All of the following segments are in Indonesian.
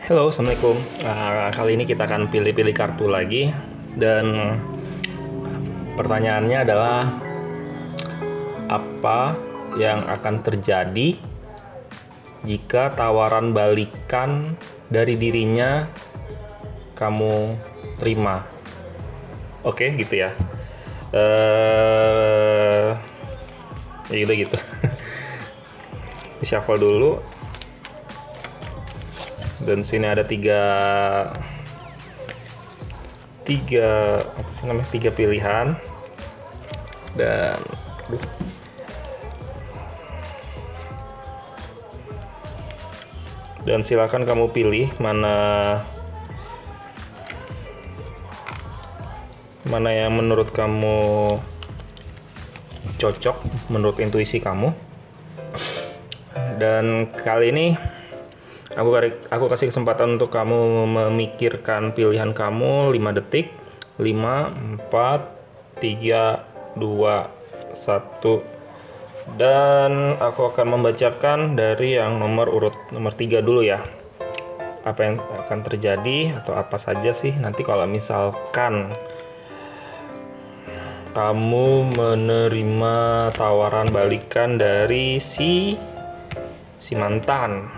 Halo, Assalamualaikum. Kali ini kita akan pilih-pilih kartu lagi. Dan pertanyaannya adalah, apa yang akan terjadi jika tawaran balikan dari dirinya kamu terima? Oke, gitu ya. Ya udah gitu. Shuffle dulu. Dan sini ada tiga pilihan. Dan silakan kamu pilih mana yang menurut kamu cocok menurut intuisi kamu. Dan kali ini aku kasih kesempatan untuk kamu memikirkan pilihan kamu 5 detik. 5, 4, 3, 2, 1. Dan aku akan membacakan dari yang nomor 3 dulu ya. Apa yang akan terjadi atau apa saja sih nanti kalau misalkan kamu menerima tawaran balikan dari si mantan.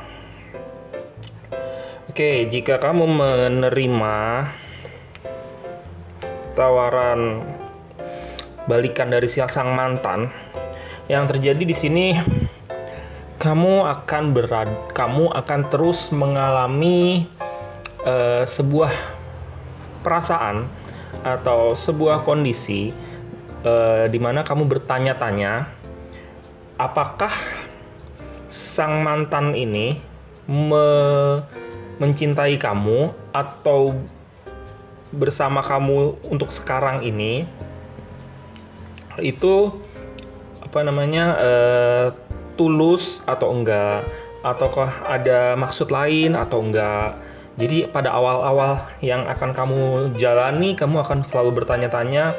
Oke, jika kamu menerima tawaran balikan dari sang mantan, yang terjadi di sini kamu akan terus mengalami sebuah perasaan atau sebuah kondisi di mana kamu bertanya-tanya, apakah sang mantan ini mencintai kamu atau bersama kamu untuk sekarang ini itu tulus atau enggak, ataukah ada maksud lain atau enggak. Jadi pada awal-awal yang akan kamu jalani, kamu akan selalu bertanya-tanya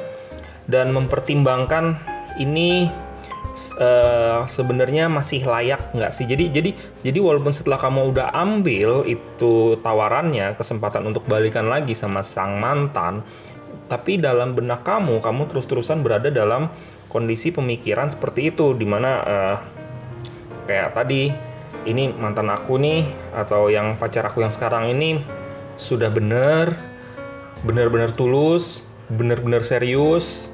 dan mempertimbangkan ini sebenarnya masih layak nggak sih. Jadi walaupun setelah kamu udah ambil itu tawarannya, kesempatan untuk balikan lagi sama sang mantan, tapi dalam benak kamu terus-terusan berada dalam kondisi pemikiran seperti itu, dimana kayak tadi, ini mantan aku nih, atau yang pacar aku yang sekarang ini sudah benar-benar tulus, benar-benar serius,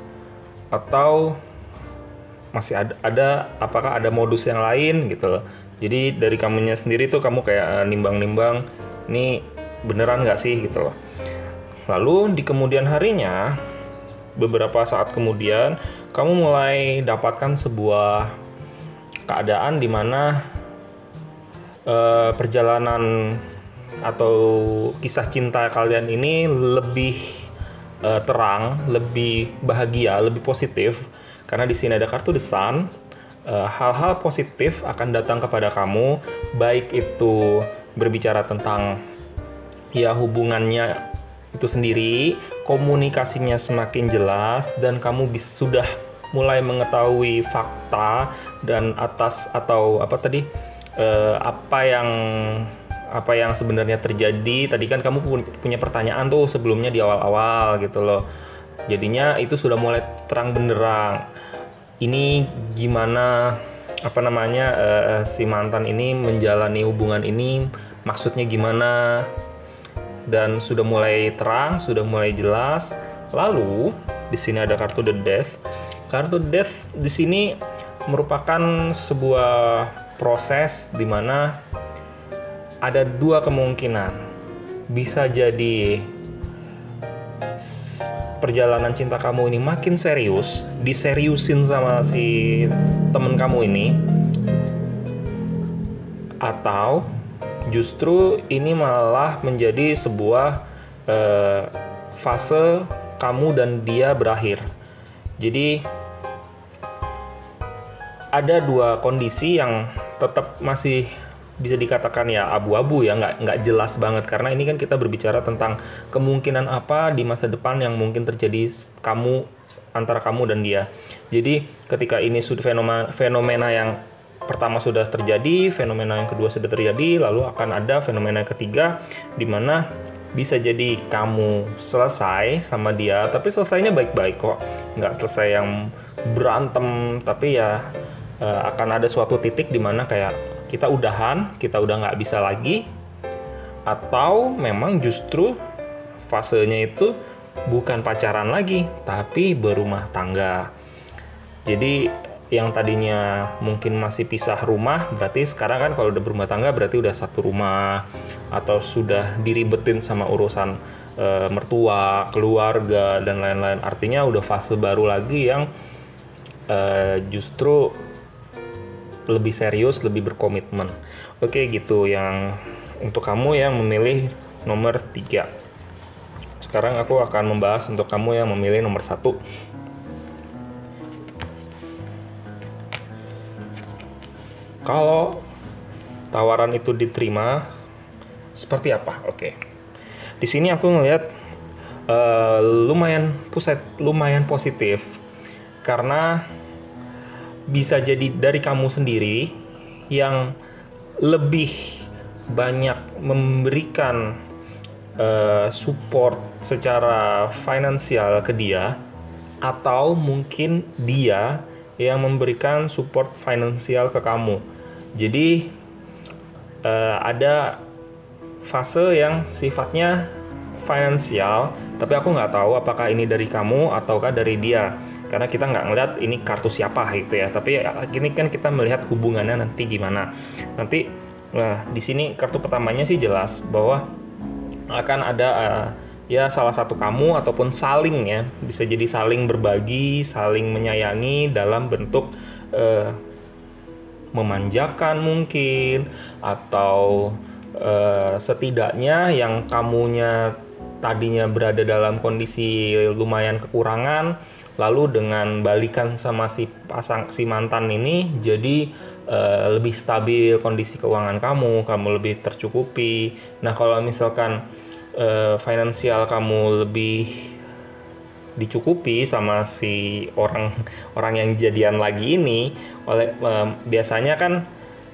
atau masih ada apakah ada modus yang lain gitu loh. Jadi dari kamunya sendiri tuh kamu kayak nimbang-nimbang, ini beneran nggak sih gitu loh. Lalu di kemudian harinya, beberapa saat kemudian, kamu mulai dapatkan sebuah keadaan di mana perjalanan atau kisah cinta kalian ini lebih terang, lebih bahagia, lebih positif. Karena di sini ada kartu The Sun. Hal-hal positif akan datang kepada kamu, baik itu berbicara tentang ya hubungannya itu sendiri, komunikasinya semakin jelas, dan kamu sudah mulai mengetahui fakta dan apa yang sebenarnya terjadi. Tadi kan kamu punya pertanyaan tuh sebelumnya di awal-awal gitu loh. Jadinya itu sudah mulai terang benderang. Ini gimana si mantan ini menjalani hubungan ini, maksudnya gimana, dan sudah mulai terang, sudah mulai jelas. Lalu di sini ada kartu The Death. Kartu Death di sini merupakan sebuah proses di mana ada dua kemungkinan. Bisa jadi perjalanan cinta kamu ini makin serius, diseriusin sama si temen kamu ini, atau justru ini malah menjadi sebuah fase kamu dan dia berakhir. Jadi ada dua kondisi yang tetap masih bisa dikatakan ya abu-abu ya, nggak jelas banget, karena ini kan kita berbicara tentang kemungkinan apa di masa depan yang mungkin terjadi antara kamu dan dia. Jadi ketika ini sudah fenomena yang pertama sudah terjadi, fenomena yang kedua sudah terjadi, lalu akan ada fenomena yang ketiga di mana bisa jadi kamu selesai sama dia, tapi selesainya baik-baik kok, nggak selesai yang berantem, tapi ya akan ada suatu titik di mana kayak kita udahan, kita udah nggak bisa lagi, atau memang justru fasenya itu bukan pacaran lagi, tapi berumah tangga. Jadi yang tadinya mungkin masih pisah rumah, berarti sekarang kan kalau udah berumah tangga berarti udah satu rumah, atau sudah diribetin sama urusan mertua, keluarga, dan lain-lain. Artinya udah fase baru lagi yang justru lebih serius, lebih berkomitmen. Oke, gitu yang untuk kamu yang memilih nomor 3. Sekarang aku akan membahas untuk kamu yang memilih nomor 1. Kalau tawaran itu diterima, seperti apa? Oke. Di sini aku ngelihat lumayan positif, karena bisa jadi dari kamu sendiri yang lebih banyak memberikan support secara finansial ke dia, atau mungkin dia yang memberikan support finansial ke kamu. Jadi ada fase yang sifatnya finansial, tapi aku nggak tahu apakah ini dari kamu ataukah dari dia, karena kita nggak ngeliat ini kartu siapa gitu ya. Tapi ini kan kita melihat hubungannya nanti gimana. Nanti di sini kartu pertamanya sih jelas bahwa akan ada ya salah satu kamu ataupun saling, ya bisa jadi saling berbagi, saling menyayangi dalam bentuk memanjakan mungkin, atau setidaknya yang kamunya tadinya berada dalam kondisi lumayan kekurangan, lalu dengan balikan sama si mantan ini jadi lebih stabil kondisi keuangan kamu lebih tercukupi. Nah, kalau misalkan finansial kamu lebih dicukupi sama si orang yang jadian lagi ini, biasanya kan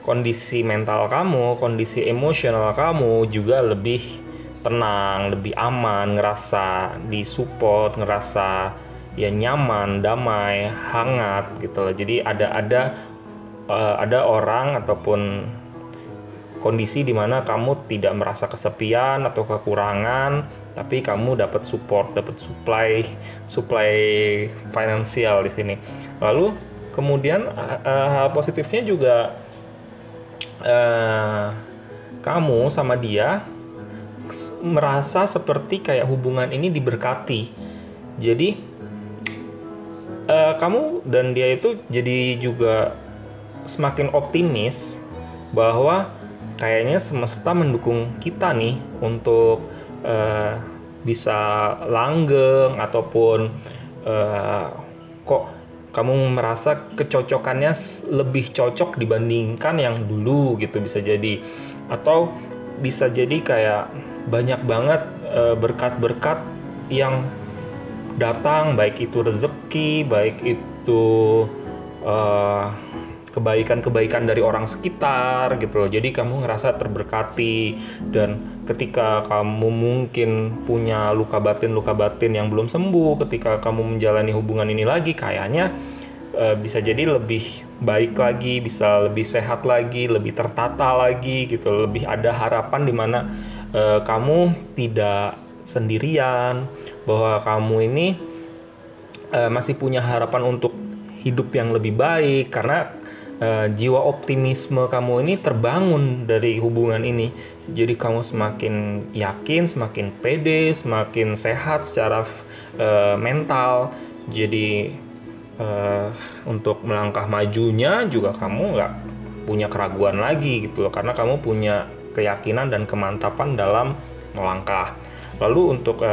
kondisi mental kamu, kondisi emosional kamu juga lebih tenang, lebih aman, ngerasa disupport, ngerasa ya nyaman, damai, hangat gitu loh. Jadi ada orang ataupun kondisi di mana kamu tidak merasa kesepian atau kekurangan, tapi kamu dapat support, dapat supply finansial di sini. Lalu kemudian hal positifnya juga kamu sama dia merasa seperti kayak hubungan ini diberkati. Jadi kamu dan dia itu jadi juga semakin optimis bahwa kayaknya semesta mendukung kita nih untuk bisa langgeng, ataupun kok kamu merasa kecocokannya lebih cocok dibandingkan yang dulu gitu, bisa jadi. Atau bisa jadi kayak banyak banget berkat-berkat yang datang, baik itu rezeki, baik itu kebaikan-kebaikan dari orang sekitar gitu loh. Jadi kamu ngerasa terberkati, dan ketika kamu mungkin punya luka batin yang belum sembuh, ketika kamu menjalani hubungan ini lagi, kayaknya bisa jadi lebih baik lagi, bisa lebih sehat lagi, lebih tertata lagi gitu. Lebih ada harapan di mana kamu tidak sendirian, bahwa kamu ini masih punya harapan untuk hidup yang lebih baik, karena jiwa optimisme kamu ini terbangun dari hubungan ini. Jadi kamu semakin yakin, semakin pede, semakin sehat secara mental. Jadi untuk melangkah majunya juga kamu nggak punya keraguan lagi gitu loh, karena kamu punya keyakinan dan kemantapan dalam melangkah. Lalu untuk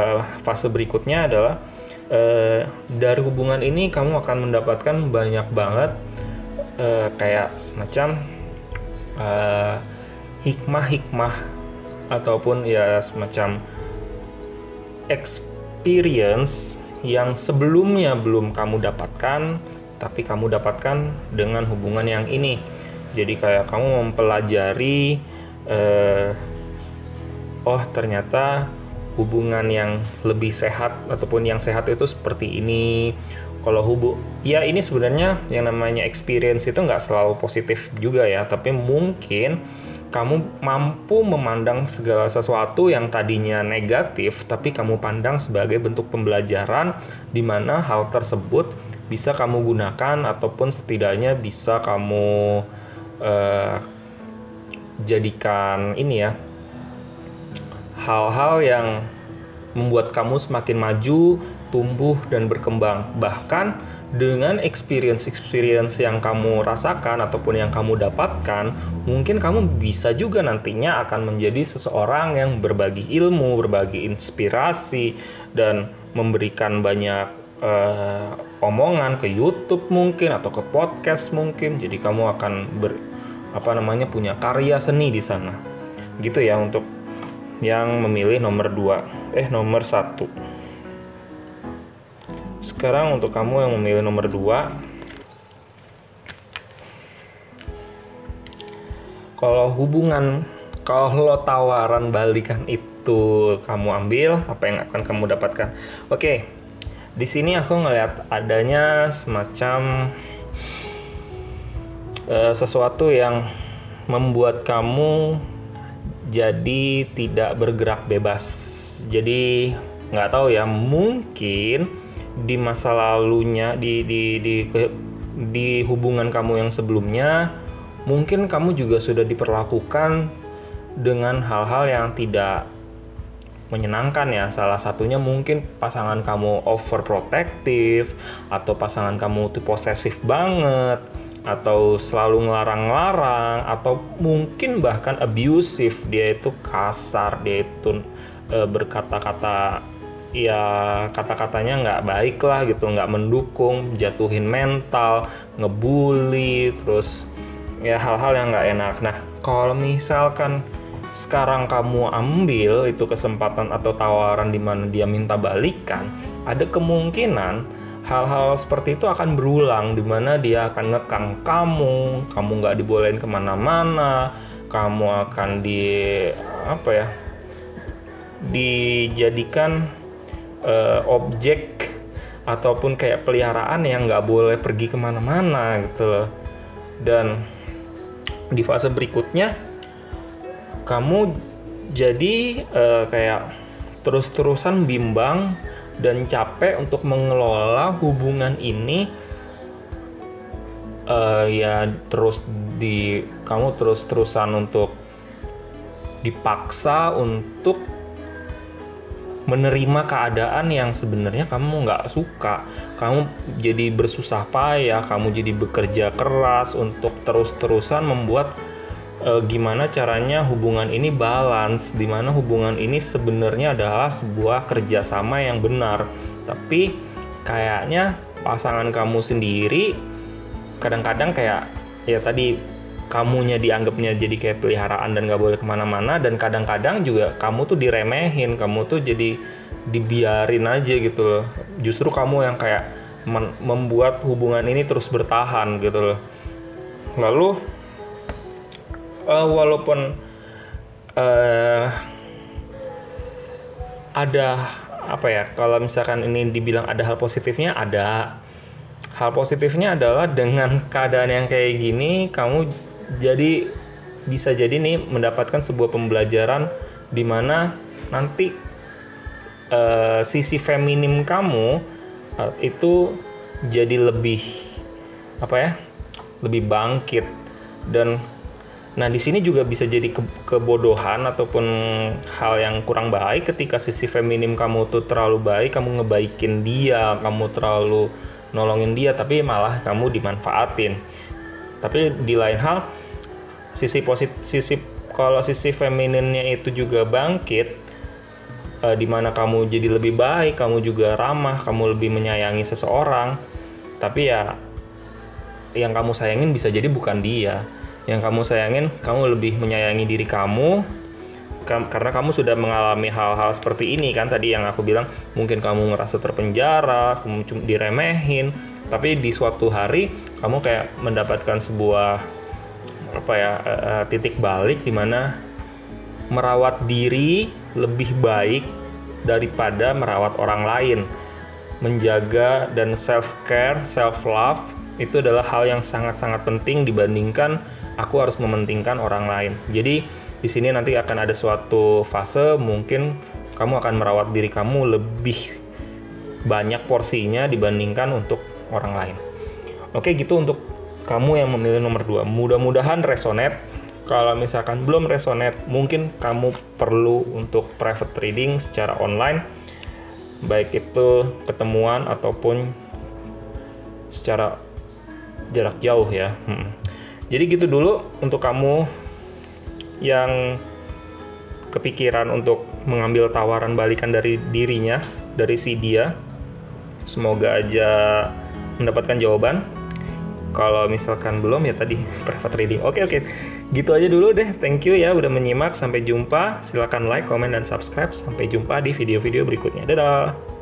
fase berikutnya adalah dari hubungan ini kamu akan mendapatkan banyak banget kayak semacam hikmah-hikmah, ataupun ya semacam experience yang sebelumnya belum kamu dapatkan, tapi kamu dapatkan dengan hubungan yang ini. Jadi kayak kamu mempelajari oh ternyata hubungan yang lebih sehat ataupun yang sehat itu seperti ini. Kalau ya ini sebenarnya yang namanya experience itu nggak selalu positif juga ya, tapi mungkin kamu mampu memandang segala sesuatu yang tadinya negatif, tapi kamu pandang sebagai bentuk pembelajaran di mana hal tersebut bisa kamu gunakan ataupun setidaknya bisa kamu jadikan ini ya, hal-hal yang membuat kamu semakin maju, tumbuh, dan berkembang. Bahkan dengan experience yang kamu rasakan ataupun yang kamu dapatkan, mungkin kamu bisa juga nantinya akan menjadi seseorang yang berbagi ilmu, berbagi inspirasi, dan memberikan banyak omongan ke YouTube mungkin atau ke podcast mungkin. Jadi kamu akan punya karya seni di sana. Gitu ya untuk yang memilih nomor 1. Sekarang untuk kamu yang memilih nomor 2, kalau tawaran balikan itu kamu ambil, apa yang akan kamu dapatkan? Oke, di sini aku ngelihat adanya semacam sesuatu yang membuat kamu jadi tidak bergerak bebas. Jadi nggak tahu ya, mungkin di masa lalunya di hubungan kamu yang sebelumnya, mungkin kamu juga sudah diperlakukan dengan hal-hal yang tidak menyenangkan ya. Salah satunya mungkin pasangan kamu overprotective, atau pasangan kamu tuh posesif banget, atau selalu ngelarang-larang, atau mungkin bahkan abusive, dia itu kasar, dia itu berkata-kata ya kata-katanya nggak baik lah gitu, nggak mendukung, jatuhin mental, ngebully, terus ya hal-hal yang nggak enak. Nah, kalau misalkan sekarang kamu ambil itu kesempatan atau tawaran di mana dia minta balikan, ada kemungkinan hal-hal seperti itu akan berulang, di mana dia akan ngekang kamu nggak dibolehin kemana-mana, kamu akan dijadikan objek ataupun kayak peliharaan yang nggak boleh pergi kemana-mana gitu loh. Dan di fase berikutnya kamu jadi kayak terus-terusan bimbang dan capek untuk mengelola hubungan ini. Kamu terus-terusan untuk dipaksa untuk menerima keadaan yang sebenarnya kamu nggak suka. Kamu jadi bersusah payah, kamu jadi bekerja keras untuk terus-terusan membuat gimana caranya hubungan ini balance, di mana hubungan ini sebenarnya adalah sebuah kerjasama yang benar. Tapi kayaknya pasangan kamu sendiri kadang-kadang kayak ya tadi, kamunya dianggapnya jadi kayak peliharaan dan gak boleh kemana-mana, dan kadang-kadang juga kamu tuh diremehin, kamu tuh jadi dibiarin aja gitu loh. Justru kamu yang kayak membuat hubungan ini terus bertahan gitu loh. Lalu walaupun ada kalau misalkan ini dibilang ada hal positifnya, ada hal positifnya adalah dengan keadaan yang kayak gini kamu bisa jadi nih mendapatkan sebuah pembelajaran di mana nanti sisi feminim kamu itu jadi lebih lebih bangkit. Dan nah di sini juga bisa jadi kebodohan ataupun hal yang kurang baik ketika sisi feminim kamu tuh terlalu baik, kamu ngebaikin dia, kamu terlalu nolongin dia, tapi malah kamu dimanfaatin. Tapi di lain hal, kalau sisi femininnya itu juga bangkit, di mana kamu jadi lebih baik, kamu juga ramah, kamu lebih menyayangi seseorang, tapi ya yang kamu sayangin bisa jadi bukan dia. Yang kamu sayangin, kamu lebih menyayangi diri kamu, karena kamu sudah mengalami hal-hal seperti ini kan. Tadi yang aku bilang, mungkin kamu ngerasa terpenjara, kamu diremehin, tapi di suatu hari kamu kayak mendapatkan sebuah titik balik dimana merawat diri lebih baik daripada merawat orang lain. Menjaga dan self-care, self-love itu adalah hal yang sangat-sangat penting dibandingkan aku harus mementingkan orang lain. Jadi di sini nanti akan ada suatu fase mungkin kamu akan merawat diri kamu lebih banyak porsinya dibandingkan untuk orang lain. Oke, gitu untuk kamu yang memilih nomor 2. Mudah-mudahan resonate. Kalau misalkan belum resonate, mungkin kamu perlu untuk private reading secara online, baik itu ketemuan ataupun secara jarak jauh ya. Jadi gitu dulu untuk kamu yang kepikiran untuk mengambil tawaran balikan dari dirinya, dari si dia. Semoga aja mendapatkan jawaban. Kalau misalkan belum ya tadi private reading. Oke. Gitu aja dulu deh. Thank you ya udah menyimak. Sampai jumpa. Silakan like, comment, dan subscribe. Sampai jumpa di video-video berikutnya. Dadah.